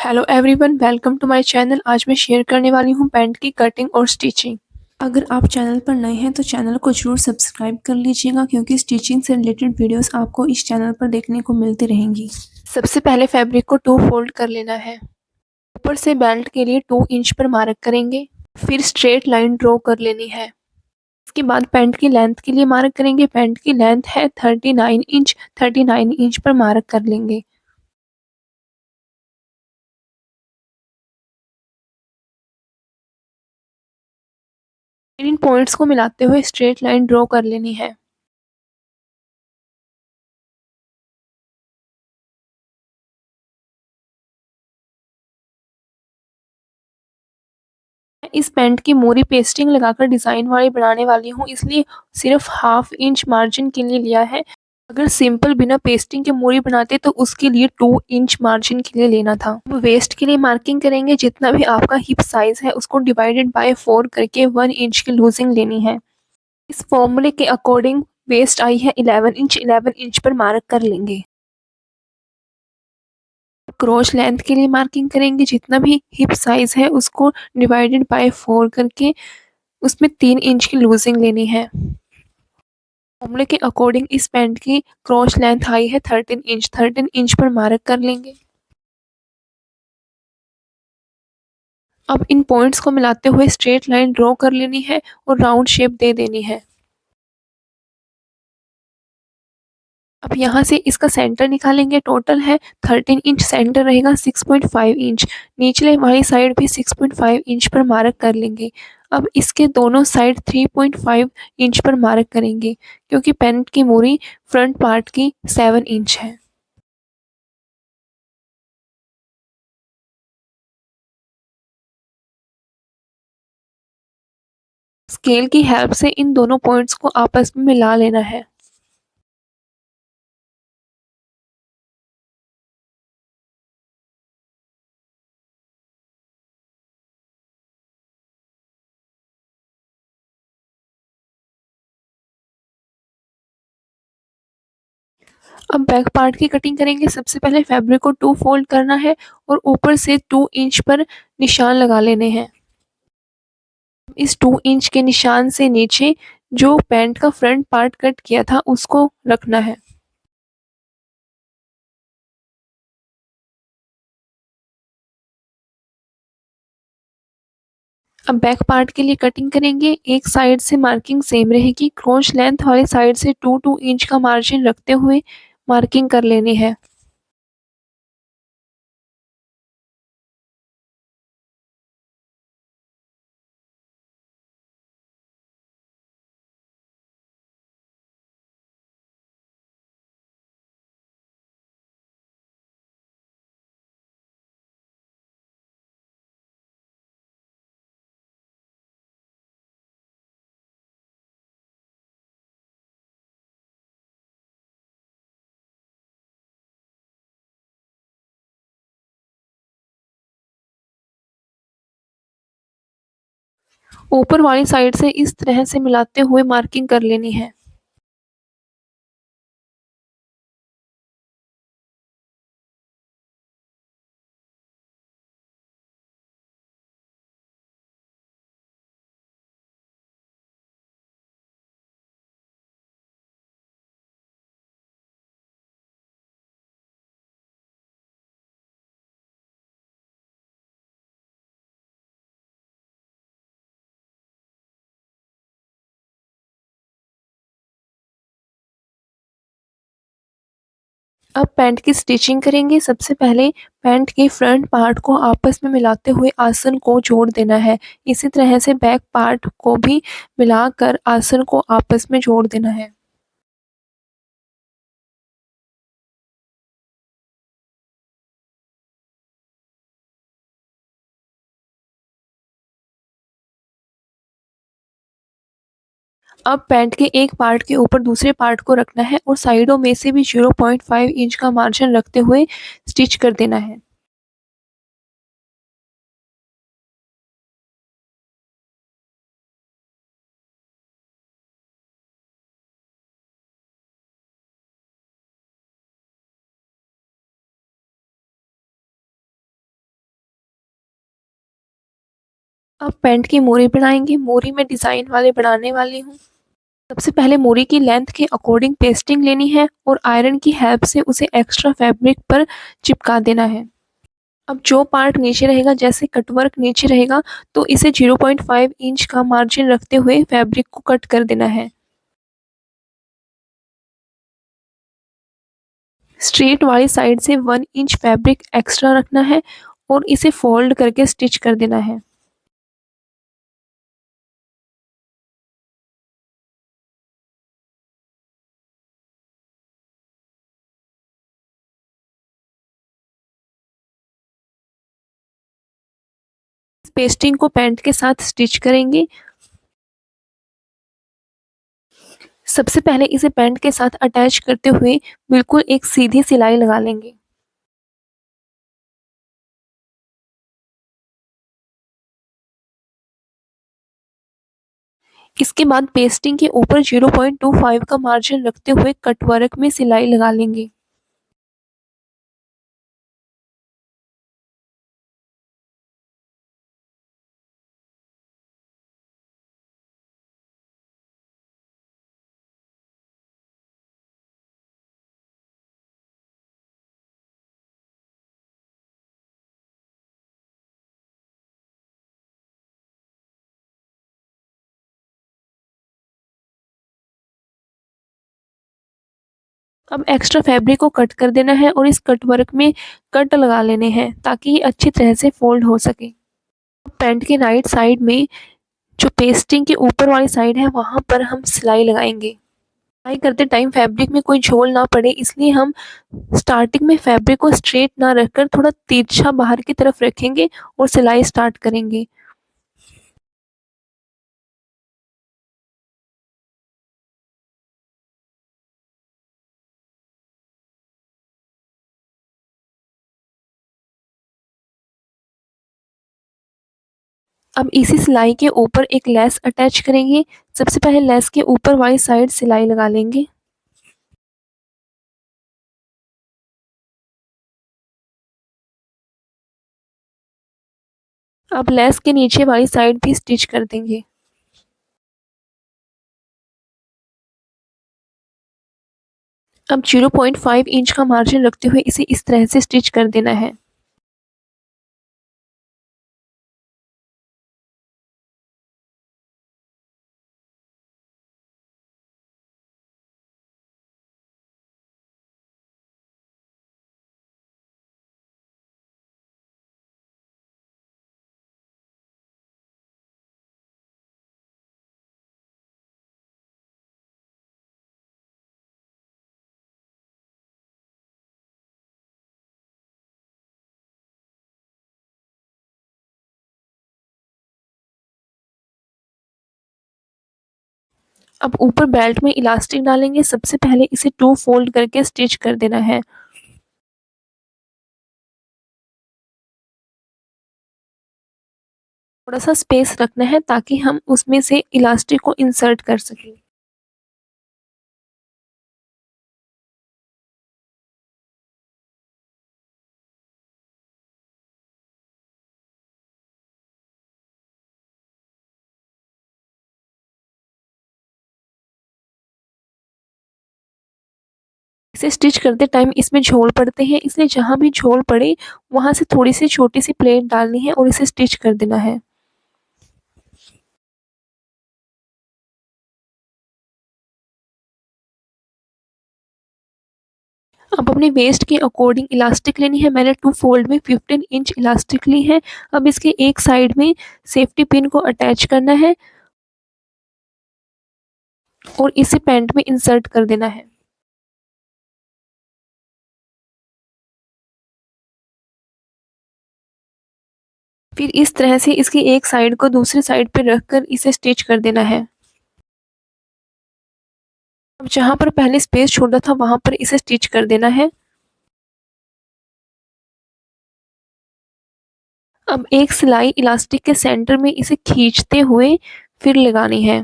Hello everyone, welcome to my channel. आज मैं share करने वाली हूँ पैंट की कटिंग और स्टिचिंग। अगर आप चैनल पर नए हैं तो चैनल को जरूर सब्सक्राइब कर लीजिएगा क्योंकि स्टिचिंग से रिलेटेड वीडियोस आपको इस चैनल पर देखने को मिलती रहेंगी। सबसे पहले फैब्रिक को 2 फोल्ड कर लेना है। ऊपर से बेल्ट के लिए 2 इंच पर मार्क करेंगे। फिर स्ट्रेट लाइन ड्रॉ कर लेनी है। इसके बाद पैंट की लेंथ के लिए मार्क करेंगे। पैंट की लेंथ है 39 इंच। 39 इंच पर मार्क कर लेंगे। इन पॉइंट्स को मिलाते हुए स्ट्रेट लाइन ड्रॉ कर लेनी है। इस पैंट की मोरी पेस्टिंग लगाकर डिज़ाइन वाली बनाने वाली हूँ, इसलिए सिर्फ हाफ इंच मार्जिन के लिए लिया है। अगर सिंपल बिना पेस्टिंग के मोरी बनाते तो उसके लिए 2 इंच मार्जिन के लिए लेना था। अब वेस्ट के लिए मार्किंग करेंगे। जितना भी आपका हिप साइज़ है उसको डिवाइडेड बाय 4 करके 1 इंच की लूजिंग लेनी है। इस फॉर्मूले के अकॉर्डिंग वेस्ट आई है 11 इंच। 11 इंच पर मार्क कर लेंगे। क्रॉस लेंथ के लिए मार्किंग करेंगे। जितना भी हिप साइज़ है उसको डिवाइडेड बाय 4 करके उसमें 3 इंच की लूजिंग लेनी है। फॉर्मूले के अकॉर्डिंग इस पैंट की क्रॉस लेंथ आई है 13 इंच। 13 इंच पर मार्क कर लेंगे। अब इन पॉइंट्स को मिलाते हुए स्ट्रेट लाइन ड्रॉ कर लेनी है और राउंड शेप दे देनी है। अब यहाँ से इसका सेंटर निकालेंगे। टोटल है 13 इंच, सेंटर रहेगा 6.5 इंच। निचले वाली साइड भी 6.5 इंच पर मार्क कर लेंगे। अब इसके दोनों साइड 3.5 इंच पर मार्क करेंगे क्योंकि पैंट की मोरी फ्रंट पार्ट की 7 इंच है। स्केल की हेल्प से इन दोनों पॉइंट्स को आपस में मिला लेना है। अब बैक पार्ट की कटिंग करेंगे। सबसे पहले फैब्रिक को 2 फोल्ड करना है और ऊपर से 2 इंच पर निशान लगा लेने हैं। इस 2 इंच के निशान से नीचे जो पैंट का फ्रंट पार्ट कट किया था उसको रखना है। अब बैक पार्ट के लिए कटिंग करेंगे। एक साइड से मार्किंग सेम रहेगी। क्रॉस लेंथ वाली साइड से 2-2 इंच का मार्जिन रखते हुए मार्किंग कर लेनी है। ऊपर वाली साइड से इस तरह से मिलाते हुए मार्किंग कर लेनी है। अब पैंट की स्टिचिंग करेंगे। सबसे पहले पैंट के फ्रंट पार्ट को आपस में मिलाते हुए आसन को जोड़ देना है। इसी तरह से बैक पार्ट को भी मिलाकर आसन को आपस में जोड़ देना है। अब पैंट के एक पार्ट के ऊपर दूसरे पार्ट को रखना है और साइडों में से भी 0.5 इंच का मार्जिन रखते हुए स्टिच कर देना है। अब पैंट की मोरी बनाएंगे। मोरी में डिज़ाइन वाले बनाने वाली हूँ। सबसे पहले मोरी की लेंथ के अकॉर्डिंग पेस्टिंग लेनी है और आयरन की हेल्प से उसे एक्स्ट्रा फैब्रिक पर चिपका देना है। अब जो पार्ट नीचे रहेगा, जैसे कटवर्क नीचे रहेगा, तो इसे 0.5 इंच का मार्जिन रखते हुए फैब्रिक को कट कर देना है। स्ट्रेट वाली साइड से 1 इंच फैब्रिक एक्स्ट्रा रखना है और इसे फोल्ड करके स्टिच कर देना है। पेस्टिंग को पैंट के साथ स्टिच करेंगे। सबसे पहले इसे पैंट के साथ अटैच करते हुए बिल्कुल एक सीधी सिलाई लगा लेंगे। इसके बाद पेस्टिंग के ऊपर 0.25 का मार्जिन रखते हुए कटवर्क में सिलाई लगा लेंगे। अब एक्स्ट्रा फैब्रिक को कट कर देना है और इस कट वर्क में कट लगा लेने हैं ताकि ये अच्छी तरह से फोल्ड हो सके। पैंट के राइट साइड में जो पेस्टिंग के ऊपर वाली साइड है, वहाँ पर हम सिलाई लगाएंगे। सिलाई करते टाइम फैब्रिक में कोई झोल ना पड़े, इसलिए हम स्टार्टिंग में फैब्रिक को स्ट्रेट ना रखकर थोड़ा तिरछा बाहर की तरफ रखेंगे और सिलाई स्टार्ट करेंगे। अब इसी सिलाई के ऊपर एक लेस अटैच करेंगे। सबसे पहले लेस के ऊपर वाली साइड सिलाई लगा लेंगे। अब लेस के नीचे वाली साइड भी स्टिच कर देंगे। अब 0.5 इंच का मार्जिन रखते हुए इसे इस तरह से स्टिच कर देना है। अब ऊपर बेल्ट में इलास्टिक डालेंगे। सबसे पहले इसे 2 फोल्ड करके स्टिच कर देना है। थोड़ा सा स्पेस रखना है ताकि हम उसमें से इलास्टिक को इंसर्ट कर सकें। इसे स्टिच करते टाइम इसमें झोल पड़ते हैं, इसलिए जहाँ भी झोल पड़े वहाँ से थोड़ी सी छोटी सी प्लेट डालनी है और इसे स्टिच कर देना है। अब अपने वेस्ट के अकॉर्डिंग इलास्टिक लेनी है। मैंने 2 फोल्ड में 15 इंच इलास्टिक ली है। अब इसके एक साइड में सेफ्टी पिन को अटैच करना है और इसे पैंट में इंसर्ट कर देना है। फिर इस तरह से इसकी एक साइड को दूसरी साइड पे रखकर इसे स्टिच कर देना है। अब जहाँ पर पहले स्पेस छोड़ा था वहाँ पर इसे स्टिच कर देना है। अब एक सिलाई इलास्टिक के सेंटर में इसे खींचते हुए फिर लगानी है।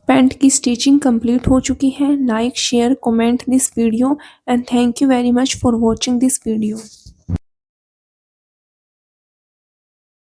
पैंट की स्टिचिंग कंप्लीट हो चुकी है। Like share comment this video and thank you very much for watching this video.